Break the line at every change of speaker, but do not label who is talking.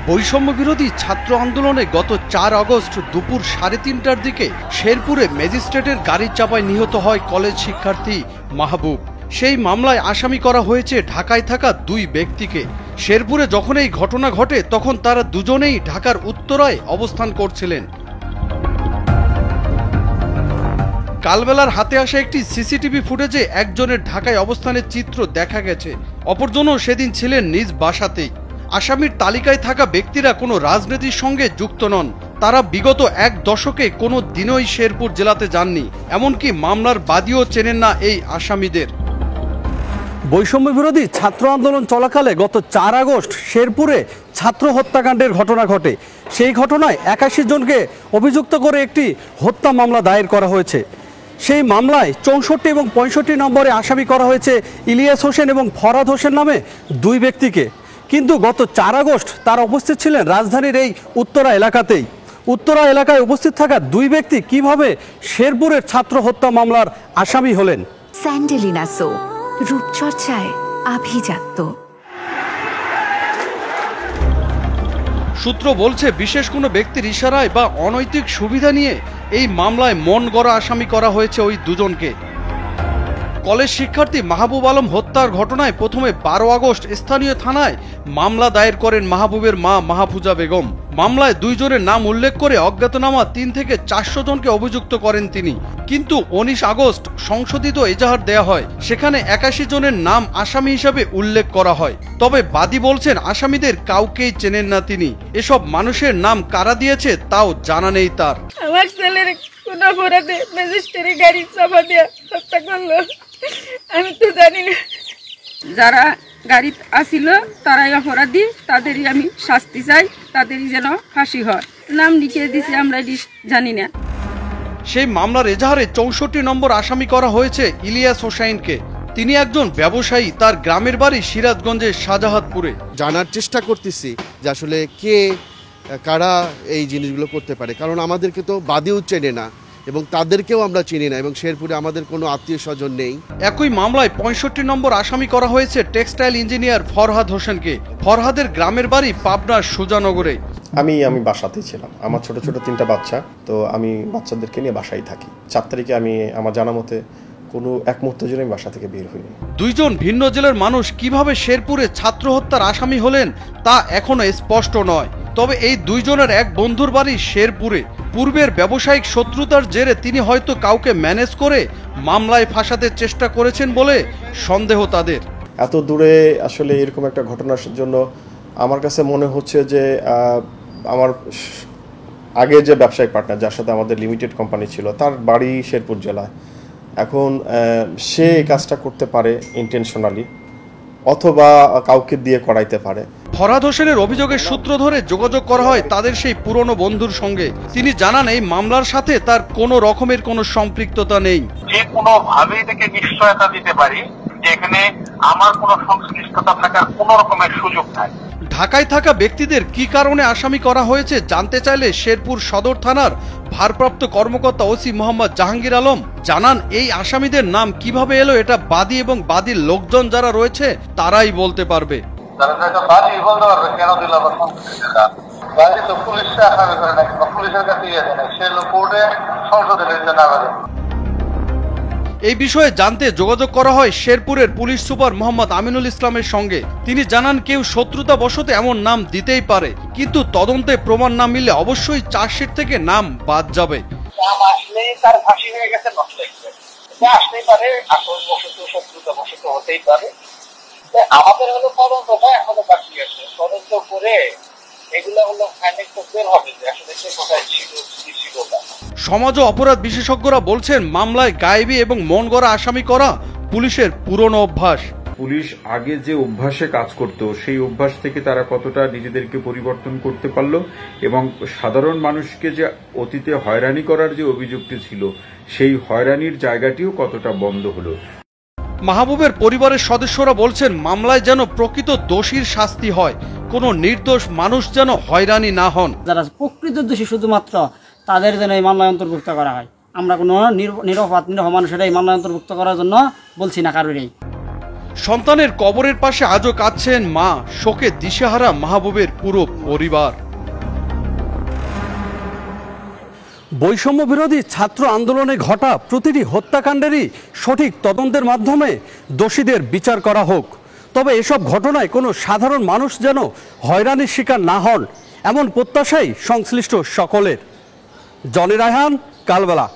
বৈষম্য বিরোধী ছাত্র আন্দোলনে গত ৪ আগস্ট দুপুর ৩:৩০টার দিকে শেরপুরে ম্যাজিস্ট্রেটের গাড়ির চাপায় নিহত হয় কলেজ শিক্ষার্থী মাহবুব। সেই মামলায় আসামি করা হয়েছে ঢাকায় থাকা ২ ব্যক্তিকে। শেরপুরে যখন এই ঘটনা ঘটে তখন তারা দুজনেই ঢাকার উত্তরায় অবস্থান করছিলেন। কালবেলার হাতে আসা একটি সিসিটিভি ফুটেজে একজনের ঢাকায় অবস্থানের চিত্র দেখা গেছে, অপরজনও সেদিন ছিলেন নিজ বাসাতেই। আসামির তালিকায় থাকা ব্যক্তিরা কোনো রাজনীতির সঙ্গে যুক্ত নন। তারা বিগত ১ দশকে কোনো দিনই শেরপুর জেলাতে যাননি, এমনকি মামলার বাদীও চেনেন না এই আসামিদের। বৈষম্য বিরোধী ছাত্র আন্দোলন চলাকালে গত ৪ আগস্ট শেরপুরে ছাত্র হত্যাকাণ্ডের ঘটনা ঘটে। সেই ঘটনায় ৮১ জনকে অভিযুক্ত করে একটি হত্যা মামলা দায়ের করা হয়েছে। সেই মামলায় ৬৪ এবং ৬৫ নম্বরে আসামি করা হয়েছে ইলিয়াস হোসেন এবং ফরহাদ হোসেন নামে ২ ব্যক্তিকে। কিন্তু গত ৪ আগস্ট তারা উপস্থিত ছিলেন রাজধানীর এই উত্তরা এলাকাতেই। উত্তরা এলাকায় উপস্থিত থাকা ২ ব্যক্তি কিভাবে শেরপুরের ছাত্র হত্যা মামলার আসামি হলেন?
স্যান্ডেলিনা সো, রূপচর্চায় আভিজাত্য।
সূত্র বলছে বিশেষ কোনো ব্যক্তির ইশারায় বা অনৈতিক সুবিধা নিয়ে এই মামলায় মন গড়া আসামি করা হয়েছে ওই দুজনকে। কলেজ শিক্ষার্থী মাহবুব আলম হত্যার ঘটনায় প্রথমে ১২ আগস্ট স্থানীয় থানায় মামলা দায়ের করেন মাহবুবের মা মাহফুজা বেগম। মামলায় ২ জনের নাম উল্লেখ করে অজ্ঞাতনামা ৩ থেকে ৪০০ জনকে অভিযুক্ত করেন তিনি। কিন্তু ১৯ আগস্ট সংশোধিত এজাহার দেয়া হয়, সেখানে ৮১ জনের নাম আসামি হিসাবে উল্লেখ করা হয়। তবে বাদী বলছেন আসামিদের কাউকেই চেনেন না তিনি। এসব মানুষের নাম কারা দিয়েছে তাও জানা নেই তার।
আমার ছেলের কোন অপরাধে ম্যাজিস্ট্রেটের গাড়ি চাপা দিয়ে হত্যা করলো আমি তো জানি না। যারা গাড়ি আসিল তারাই অপরাধী, তাদেরই আমি শাস্তি চাই, তাদেরই যেন ফাঁসি হয়। নাম লিখিয়ে দিছে আমরা জানি না।
সেই মামলার এজাহারে ৬৪ নম্বর আসামি করা হয়েছে ইলিয়াস হোসেনকে। তিনি একজন ব্যবসায়ী, তার গ্রামের বাড়ি সিরাজগঞ্জের শাহজাহাদপুরে।
জানার চেষ্টা করতেছি যে আসলে কারা এই জিনিসগুলো করতে পারে, কারণ আমাদেরকে তো বাদীও চেনে না এবং তাদেরকেও আমরা চিনি না এবং শেরপুরে আমাদের কোনো আত্মীয় স্বজন নেই।
একই মামলায় ৬৫ নম্বর আসামি করা হয়েছে টেক্সটাইল ইঞ্জিনিয়ার ফরহাদ হোসেনকে। ফরহাদের গ্রামের বাড়ি পাবনার সুজানগরে।
আমি বাসাতেই ছিলাম, আমার ছোট ছোট 3টা বাচ্চা, তো আমি বাচ্চাদেরকে নিয়ে বাসায় থাকি। ৪ তারিখে আমি আমার জানা মতে কোনো এক মুহূর্তের জন্য বাসা থেকে বের হইনি। ২
জন ভিন্ন জেলার মানুষ কিভাবে শেরপুরে ছাত্র হত্যার আসামি হলেন তা এখনো স্পষ্ট নয়। তবে এই ২ জনের এক বন্ধুর বাড়ি শেরপুরে। পূর্বের ব্যবসায়িক শত্রুতার জেরে তিনি হয়তো কাউকে ম্যানেজ করে মামলায় ফাঁসাতে চেষ্টা করেছেন বলে সন্দেহ তাদের।
এত দূরে আসলে এরকম একটা ঘটনার জন্য আমার কাছে মনে হচ্ছে যে আমার আগে যে ব্যবসায়িক পার্টনার যার সাথে আমাদের লিমিটেড কোম্পানি ছিল তার বাড়ি শেরপুর জেলায়। এখন সে এই কাজটা করতে পারে ইন্টেনশনালি, অথবা কাউকে দিয়ে করাইতে পারে।
ফরহাদ হোসেনের অভিযোগের সূত্র ধরে যোগাযোগ করা হয় তাদের সেই পুরনো বন্ধুর সঙ্গে। তিনি জানান এই মামলার সাথে তার কোনো রকমের কোনো সম্পৃক্ততা নেই।
যে কোনো ভাবে থেকে নিশ্চয়তা দিতে পারি যে এখানে আমার কোনো সংশ্লিষ্টতা থাকার কোনো রকমের সুযোগ নাই।
ঢাকায় থাকা ব্যক্তিদের কি কারণে আসামি করা হয়েছে জানতে চাইলে শেরপুর সদর থানার ভারপ্রাপ্ত কর্মকর্তা ওসি মোহাম্মদ জাহাঙ্গীর আলম জানান এই আসামিদের নাম কিভাবে এলো এটা বাদী এবং বাদীর লোকজন যারা রয়েছে তারাই বলতে পারবে। এই বিষয়ে জানতে যোগাযোগ করা হয় শেরপুরের পুলিশ সুপার মোহাম্মদ আমিনুল ইসলামের সঙ্গে। তিনি জানান কেউ শত্রুতা বশত এমন নাম দিতেই পারে, কিন্তু তদন্তে প্রমাণ না মিললে অবশ্যই চার্জশিট থেকে নাম বাদ যাবে।
নাম আসলেই তার ফাঁসি হয়ে গেছে, আসতেই পারে, আসল বশত শত্রুতা বশত হতেই পারে। আমাদের হলো তদন্তটা এখনো বাকি আছে, তদন্ত করে এগুলো হলো ফাইনাল করতে হবে যে আসলে সে কোথায় ছিল কি ছিল না।
সমাজ ও অপরাধ বিশেষজ্ঞরা বলছেন মামলায় গায়েবী এবং মন গড়া আসামি করা পুলিশের পুরনো অভ্যাস।
পুলিশ আগে যে অভ্যাসে কাজ করত সেই অভ্যাস থেকে তারা কতটা নিজেদেরকে পরিবর্তন করতে পারলো এবং সাধারণ মানুষকে যে অতীতে হয়রানি করার যে অভিযোগটি ছিল সেই হয়রানির জায়গাটিও কতটা বন্ধ হলো।
মাহবুবের পরিবারের সদস্যরা বলছেন মামলায় যেন প্রকৃত দোষীর শাস্তি হয়, কোনো নির্দোষ মানুষ যেন হয়রানি না হন।
যারা প্রকৃত দোষী শুধুমাত্র তাদের যেন এই মামলায় অন্তর্ভুক্ত করা হয়। আমরা কোনো নিরপরাধ মানুষেরা এই মামলায় অন্তর্ভুক্ত করার জন্য বলছি না কারোরই।
সন্তানের কবরের পাশে আজও কাঁদছেন মা, শোকে দিশেহারা মাহবুবের পুরো পরিবার।
বৈষম্য বিরোধী ছাত্র আন্দোলনে ঘটা প্রতিটি হত্যাকাণ্ডেরই সঠিক তদন্তের মাধ্যমে দোষীদের বিচার করা হোক। তবে এসব ঘটনায় কোনো সাধারণ মানুষ যেন হয়রানির শিকার না হন, এমন প্রত্যাশাই সংশ্লিষ্ট সকলের। জনি রায়হান, কালবেলা।